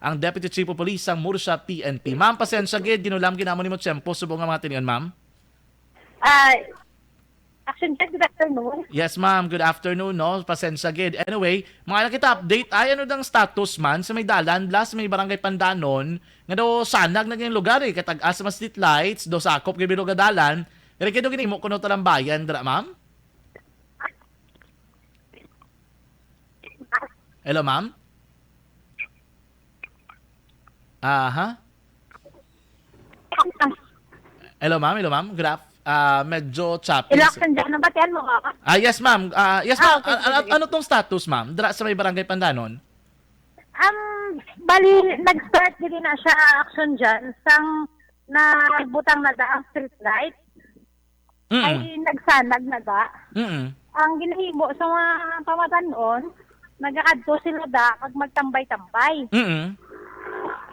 ang Deputy Chief of Police sang Murcia PNP. Ma'am, pasensya gid ginulam ginamo nimo tiyempo subong nga mga tinion, ma'am. Ah, Action check, good afternoon. Yes, ma'am. Good afternoon, no? Pasensya gid. Anyway, mga kita update ay ano dang status man sa may dalan blas may barangay Pandanon nga do sanag na yung lugar eh katag-as sa street lights do sakop kay bilog nga dalan. Pero kaya do ginimo kuno talang bayan dra, ma'am? Hello, ma'am? Aha. Hello, ma'am. Hello, ma'am. Good medyo choppy. Election dyan, nabatian mo ka? Yes, ma'am. Yes, ma'am. Okay, sige. Ano tong status, ma'am? Dra sa may barangay Pandanon? Bali, nag-start din na siya action dyan sang nagbutang na da ang street light. Ay nagsanag na da. Ang ginahimo sa mga pamatanon, nagakadto sila da pag magtambay-tambay.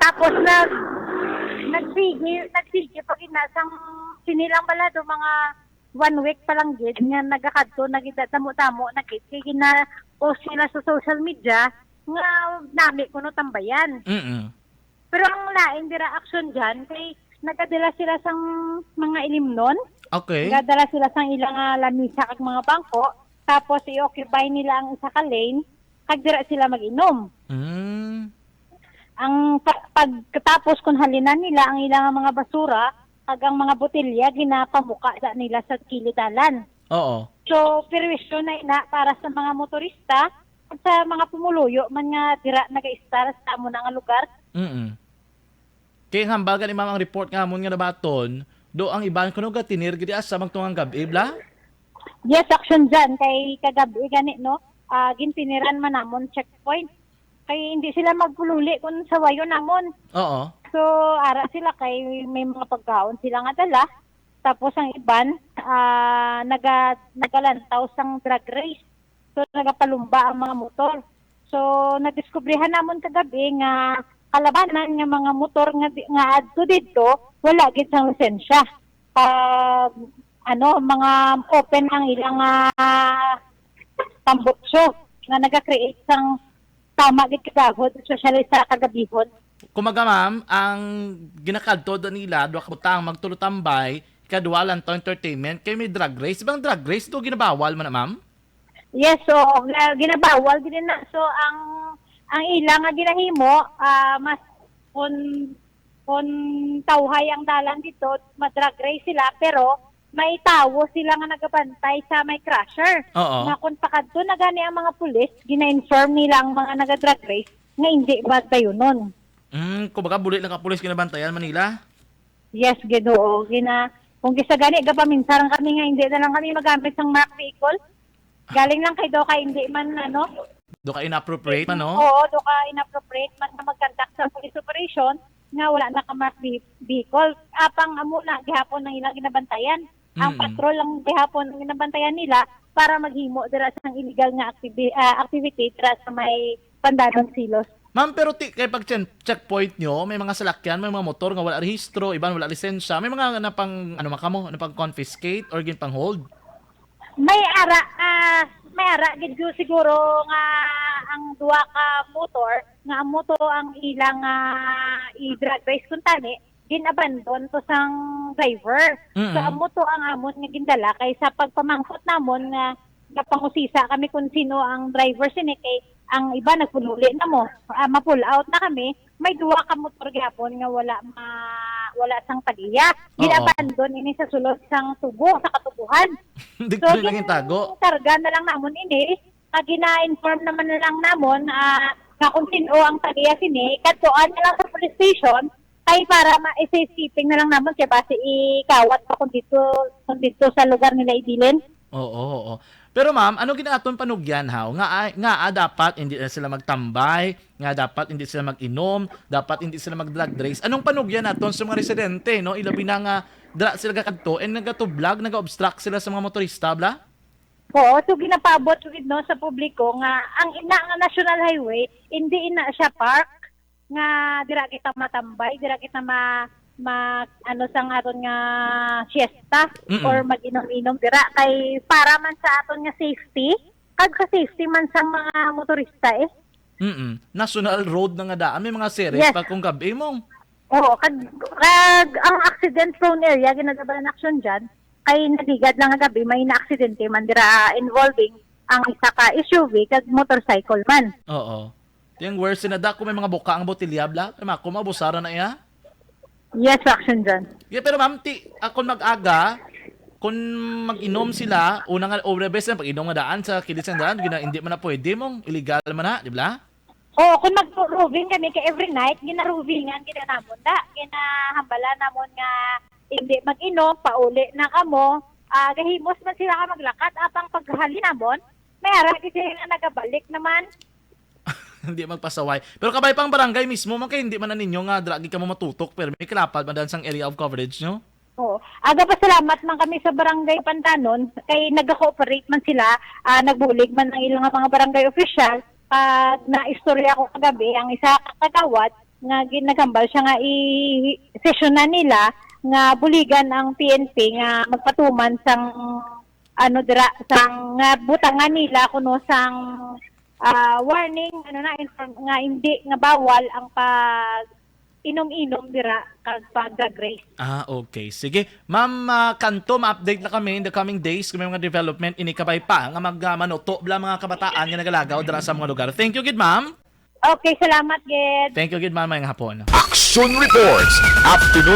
Tapos nagsige pag inasang sinilang pala do mga 1 week pa lang gid nga nagakadto nagidamo-tamo na gid kay gina-post sila sa social media nga nami kuno tambayan. Pero ang lain dira action diyan kay nagadala sila sang mga ilimnon. Okay. Nagadala sila sang ilang lamisa kag mga bangko tapos i-occupy nila ang isa ka lane kag dira sila mag-inom. Ang pagkatapos kung halinan nila ang ilang mga basura kag ang mga botelya ginapamuka sa nila sa kilidalan. Oo. So perwisyo na ina para sa mga motorista at sa mga pumuluyo man nga dira naga-estar sa amo nga lugar. Kaya hambagan ni ma'am ang report nga amon nga nabaton, do ang iban kuno ga tinir gidi asa magtungang gabi bla? Yes, action dyan kay kagabi gani no. Gintiniran man namon checkpoint. Kay hindi sila magpululi kung sa wayo namon. Oo. So, ara sila kay may mga pagkaon sila nga dala. Tapos ang iban, nagalantaw sang drag race. So, nagapalumba ang mga motor. So, nadiskubrihan namon kagabi nga kalabanan nga mga motor nga adto dito, wala gid sang lisensya. Mga open ang ilang tambutso nga naga-create sang tama gid kagahod, especially sa kagabihon. Kumaga ma'am, ang ginakadto do nila do kabutang magtulutambay kadwa lang to entertainment kay may drag race. Bang drag race do ginabawal man na, ma'am? Yes, so ginabawal din na. So ang ilang nga ginahimo mas kun tawhay ang dalan dito, madrag race sila pero may tawo sila nga nagabantay sa may crusher. Oo. Na kung pakadto na gani ang mga pulis, gina-inform nila ang mga naga-drag race nga hindi bantay nun. Kumbaga bulit lang ka pulis kinabantayan Manila? Yes, Ginoo. Kung gisa gani, gapaminsan kami nga hindi na lang kami magamit ng marked vehicle. Galing lang kay Doka, hindi man Do ka inappropriate man, no? Oo, Doka inappropriate man na mag-conduct sa police operation nga wala na ka-marked vehicle. Apang amo na gihapon ng ilang ginabantayan. Ang patrol lang gihapon ng ginabantayan nila para maghimo dira sa illegal nga activity dira sa may Pandanon Silos. Ma'am, pero kay pag checkpoint nyo, may mga salakyan, may mga motor nga wala rehistro, iban wala lisensya, may mga napang napang confiscate or gin pang hold. May ara gid siguro nga ang duwa ka motor nga ang moto ang ilang i-drag race kun tani ginabandon to sang driver. So ang moto ang amon nga gindala kay sa pagpamangkot namon nga napangusisa kami kung sino ang driver sini kay ang iba nagpululi na mo, ma-pull out na kami, may duwa ka motor gyapon nga wala sang tagiya. Ginabandon ini sa sulod sang tubo sa katubuhan. Hindi So, ko naging tago. Karga na lang namon ini, gina-inform naman na lang namon na kung sino ang tagiya sini, kadtuan na lang sa police station ay para ma-safekeeping na lang namon kaya base ikawat pa kung dito sa lugar nila idilin. Oo. Pero ma'am, ano ginaton panugyan haw? Nga dapat hindi na sila magtambay, nga dapat hindi sila mag-inom, dapat hindi sila mag-drug race. Anong panugyan naton sa mga residente, no? Ilabi na nga dra sila kakadto and nagatublag, naga-obstruct sila sa mga motorista, bla? Oo, so ginapabot sa publiko nga ang ina nga National Highway, hindi ina siya park nga dira kita matambay, dira kita sang aton nga siesta or mag-inom-inom dira kay para man sa aton nga safety kag sa safety man sa mga motorista National road na nga daan. May mga series Yes. pa kung gabi mo. Oo, ang accident prone area, ginagabalan action dyan, kay naligad lang nga gabi, may na-aksidente man dira involving ang isa ka SUV kag motorcycle man. Oo. Yung worst na da, kung may mga buka ang botilya, bla, kung mabusara na iya. Yes, action dyan. Yeah, pero ma'am, ako mag-aga, kung mag-inom sila, unang overbest na pag-inom nga daan sa kilis ng daan, hindi man na pwede mong, illegal man na, di ba? Oo, kung mag-roving kami kay every night, gina-rovingan, ginanamon da. Ginahambala namon nga hindi mag-inom, pauli na kamo. Gahimos man sila ka maglakat, apang paghali namon, may ara kasi nga nagabalik naman. Hindi magpasaway. Pero kabay pang barangay mismo, man kay hindi man na ninyo nga, dragi ka mo matutok, pero may kilapad man daan sang area of coverage nyo. Oo. Aga pa salamat man kami sa Barangay Pantanon kay nag-cooperate man sila, nagbulig man ang ilang mga barangay official. Pag na-istorya ko kagabi, ang isa kagawad nga ginagambal siya nga i-sessionan nila nga buligan ang PNP nga magpatuman sang sang butangan nila kuno sang warning nga hindi nga bawal ang pag inom-inom dira kag pag-drag race. Okay. Sige. Ma'am, kanto, ma-update na kami in the coming days kung may mga development, inikabay pa nga magmanoto bla mga kabataan nga nagalagaw dira sa mga lugar. Thank you, good ma'am. Okay, salamat, Ged. Thank you, good ma'am, ngayong hapon. Action Reports. Afternoon